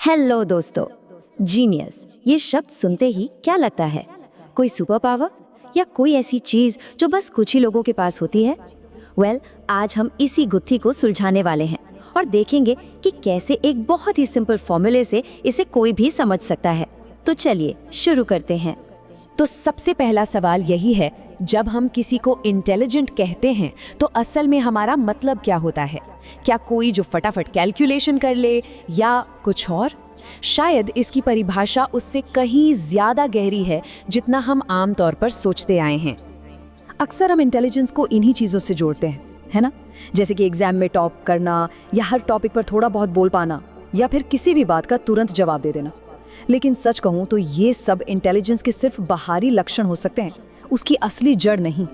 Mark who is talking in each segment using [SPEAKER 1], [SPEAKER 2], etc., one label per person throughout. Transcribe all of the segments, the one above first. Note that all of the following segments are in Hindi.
[SPEAKER 1] हेलो दोस्तों। जीनियस ये शब्द सुनते ही क्या लगता है? कोई सुपर पावर या कोई ऐसी चीज जो बस कुछ ही लोगों के पास होती है? आज हम इसी गुत्थी को सुलझाने वाले हैं और देखेंगे कि कैसे एक बहुत ही सिंपल फॉर्मूले से इसे कोई भी समझ सकता है। तो चलिए शुरू करते हैं।
[SPEAKER 2] तो सबसे पहला सवाल यही है, जब हम किसी को इंटेलिजेंट कहते हैं तो असल में हमारा मतलब क्या होता है? क्या कोई जो फटाफट कैलकुलेशन कर ले या कुछ और? शायद इसकी परिभाषा उससे कहीं ज्यादा गहरी है जितना हम आम तौर पर सोचते आए हैं। अक्सर हम इंटेलिजेंस को इन्हीं चीज़ों से जोड़ते हैं, है ना? जैसे कि एग्जाम में टॉप करना या हर टॉपिक पर थोड़ा बहुत बोल पाना या फिर किसी भी बात का तुरंत जवाब दे देना। लेकिन सच कहूँ तो ये सब इंटेलिजेंस के सिर्फ बाहरी लक्षण हो सकते हैं, उसकी असली जड़ नहीं।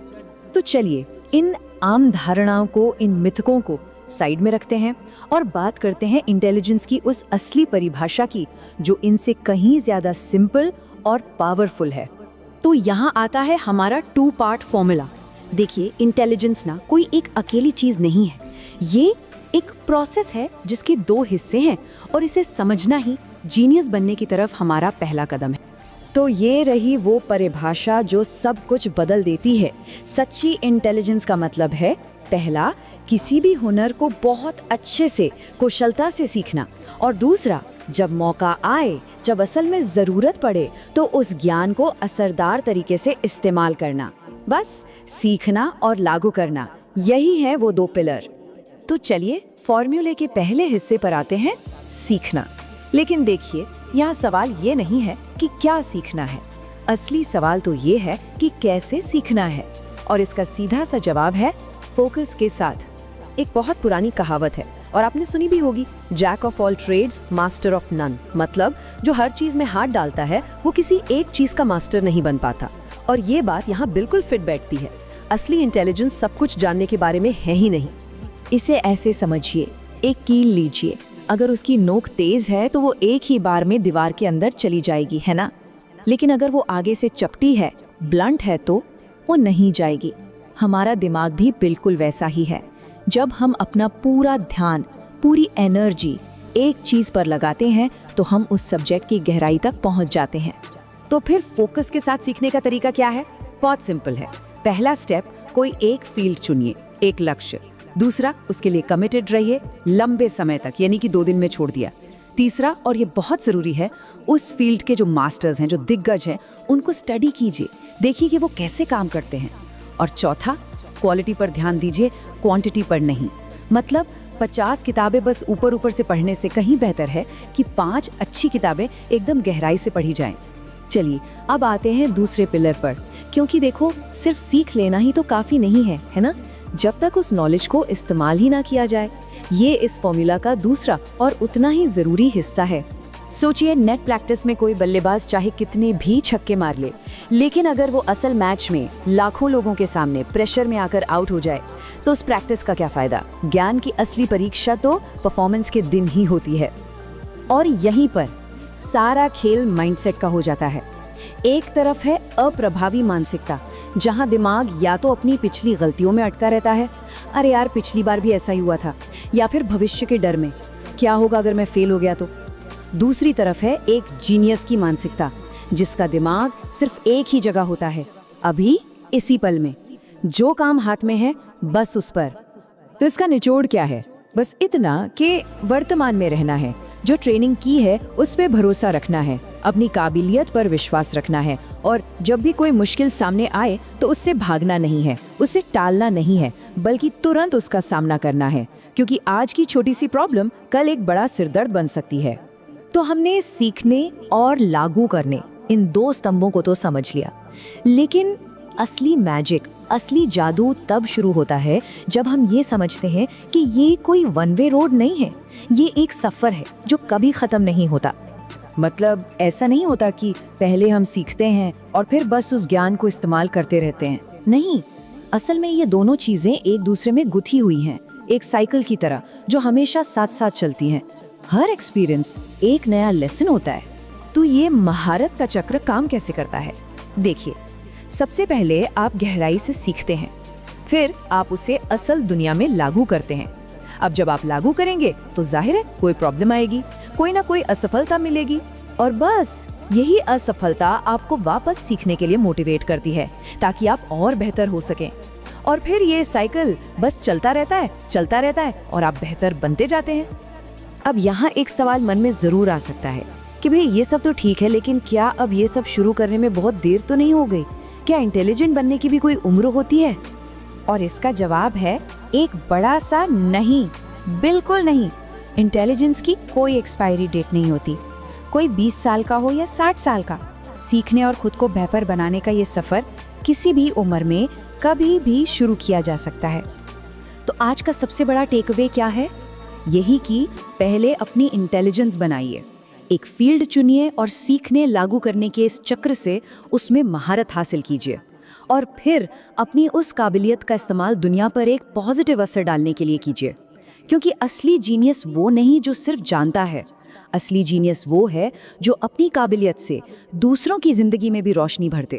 [SPEAKER 2] तो चलिए इन आम धारणाओं को, इन मिथकों को साइड में रखते हैं और बात करते हैं इंटेलिजेंस की उस असली परिभाषा की जो इनसे कहीं ज्यादा सिंपल और पावरफुल है। तो यहाँ आता है हमारा 2 पार्ट फॉर्मूला। देखिए, इंटेलिजेंस ना कोई एक अकेली चीज नहीं है, ये एक प्रोसेस है जिसके 2 हिस्से हैं और इसे समझना ही जीनियस बनने की तरफ हमारा पहला कदम है। तो ये रही वो परिभाषा जो सब कुछ बदल देती है। सच्ची इंटेलिजेंस का मतलब है, पहला, किसी भी हुनर को बहुत अच्छे से, कुशलता से सीखना, और दूसरा, जब मौका आए, जब असल में जरूरत पड़े तो उस ज्ञान को असरदार तरीके से इस्तेमाल करना। बस सीखना और लागू करना, यही है वो 2 पिलर। तो चलिए फॉर्मूले के पहले हिस्से पर आते हैं, सीखना। लेकिन देखिए, यहाँ सवाल ये नहीं है कि क्या सीखना है, असली सवाल तो ये है कि कैसे सीखना है। और इसका सीधा सा जवाब है फोकस के साथ। एक बहुत पुरानी कहावत है और आपने सुनी भी होगी, jack of all trades master of none. मतलब जो हर चीज में हाथ डालता है वो किसी एक चीज का मास्टर नहीं बन पाता। और ये बात यहाँ बिल्कुल फिट बैठती है। असली इंटेलिजेंस सब कुछ जानने के बारे में है ही नहीं। इसे ऐसे समझिए, एक कील लीजिए, अगर उसकी नोक तेज है तो वो एक ही बार में दीवार के अंदर चली जाएगी, है ना? लेकिन अगर वो आगे से चपटी है, ब्लंट है, तो वो नहीं जाएगी। हमारा दिमाग भी बिल्कुल वैसा ही है। जब हम अपना पूरा ध्यान, पूरी एनर्जी एक चीज पर लगाते हैं तो हम उस सब्जेक्ट की गहराई तक पहुंच जाते हैं। तो फिर फोकस के साथ सीखने का तरीका क्या है? बहुत सिंपल है। पहला स्टेप, कोई एक फील्ड चुनिए, एक लक्ष्य। दूसरा, उसके लिए कमिटेड रहिए लंबे समय तक, यानी कि 2 दिन में छोड़ दिया। तीसरा, और ये बहुत जरूरी है, उस फील्ड के जो मास्टर्स हैं, जो दिग्गज हैं, उनको स्टडी कीजिए, देखिए कि वो कैसे काम करते हैं। और चौथा, क्वालिटी पर ध्यान दीजिए, क्वांटिटी पर नहीं। मतलब 50 किताबें बस ऊपर ऊपर से पढ़ने से कहीं बेहतर है कि 5 अच्छी किताबें एकदम गहराई से पढ़ी जाएं। चलिए अब आते हैं दूसरे पिलर पर, क्योंकि देखो, सिर्फ सीख लेना ही तो काफी नहीं है ना? जब तक उस नॉलेज को इस्तेमाल ही ना किया जाए। ये इस फॉर्मूला का दूसरा और उतना ही जरूरी हिस्सा है। सोचिए, नेट प्रैक्टिस में कोई बल्लेबाज चाहे कितने भी छक्के मार ले, लेकिन अगर वो असल मैच में लाखों लोगों के सामने प्रेशर में आकर आउट हो जाए तो उस प्रैक्टिस का क्या फायदा? ज्ञान की असली परीक्षा तो परफॉर्मेंस के दिन ही होती है। और यहीं पर सारा खेल माइंडसेट का हो जाता है। एक तरफ है अप्रभावी मानसिकता, जहां दिमाग या तो अपनी पिछली गलतियों में अटका रहता है, अरे यार पिछली बार भी ऐसा ही हुआ था, या फिर भविष्य के डर में, क्या होगा अगर मैं फेल हो गया तो। दूसरी तरफ है एक जीनियस की मानसिकता, जिसका दिमाग सिर्फ एक ही जगह होता है, अभी इसी पल में, जो काम हाथ में है बस उस पर। तो इसका निचोड़ क्या है? बस इतना कि वर्तमान में रहना है, जो ट्रेनिंग की है उस पे भरोसा रखना है, अपनी काबिलियत पर विश्वास रखना है, और जब भी कोई मुश्किल सामने आए तो उससे भागना नहीं है, उससे टालना नहीं है, बल्कि तुरंत उसका सामना करना है, क्योंकि आज की छोटी सी प्रॉब्लम कल एक बड़ा सिरदर्द बन सकती है। तो हमने सीखने और लागू करने, इन 2 स्तंभों को तो समझ लिया, लेकिन असली मैजिक, असली जादू तब शुरू होता है जब हम ये समझते हैं कि ये कोई 1 वे रोड नहीं है, ये एक सफर है जो कभी खत्म नहीं होता। मतलब ऐसा नहीं होता कि पहले हम सीखते हैं और फिर बस उस ज्ञान को इस्तेमाल करते रहते हैं। नहीं, असल में ये दोनों चीजें एक दूसरे में गुथी हुई हैं, एक साइकिल की तरह जो हमेशा साथ साथ चलती हैं। हर एक्सपीरियंस एक नया लेसन होता है। तो ये महारत का चक्र काम कैसे करता है? देखिए, सबसे पहले आप गहराई से सीखते हैं, फिर आप उसे असल दुनिया में लागू करते हैं। अब जब आप लागू करेंगे तो जाहिर है कोई प्रॉब्लम आएगी, कोई ना कोई असफलता मिलेगी और बस यही असफलता आपको वापस सीखने के लिए मोटिवेट करती है ताकि आप और बेहतर हो सकें। और फिर ये साइकिल बस चलता रहता है और आप बेहतर बनते जाते हैं। अब यहाँ एक सवाल मन में जरूर आ सकता है कि भाई ये सब तो ठीक है, लेकिन क्या अब ये सब शुरू करने में बहुत देर तो नहीं हो गई? क्या इंटेलिजेंट बनने की भी कोई उम्र होती है? और इसका जवाब है एक बड़ा सा नहीं, बिल्कुल नहीं। इंटेलिजेंस की कोई एक्सपायरी डेट नहीं होती। कोई 20 साल का हो या 60 साल का, सीखने और खुद को बेहतर बनाने का ये सफर किसी भी उम्र में कभी भी शुरू किया जा सकता है। तो आज का सबसे बड़ा टेकअवे क्या है? यही कि पहले अपनी इंटेलिजेंस बनाइए, एक फील्ड चुनिए और सीखने लागू करने के इस चक्र से उसमें महारत हासिल कीजिए और फिर अपनी उस काबिलियत का इस्तेमाल दुनिया पर एक पॉजिटिव असर डालने के लिए कीजिए। क्योंकि असली जीनियस वो नहीं जो सिर्फ जानता है, असली जीनियस वो है जो अपनी काबिलियत से दूसरों की जिंदगी में भी रोशनी भर दे।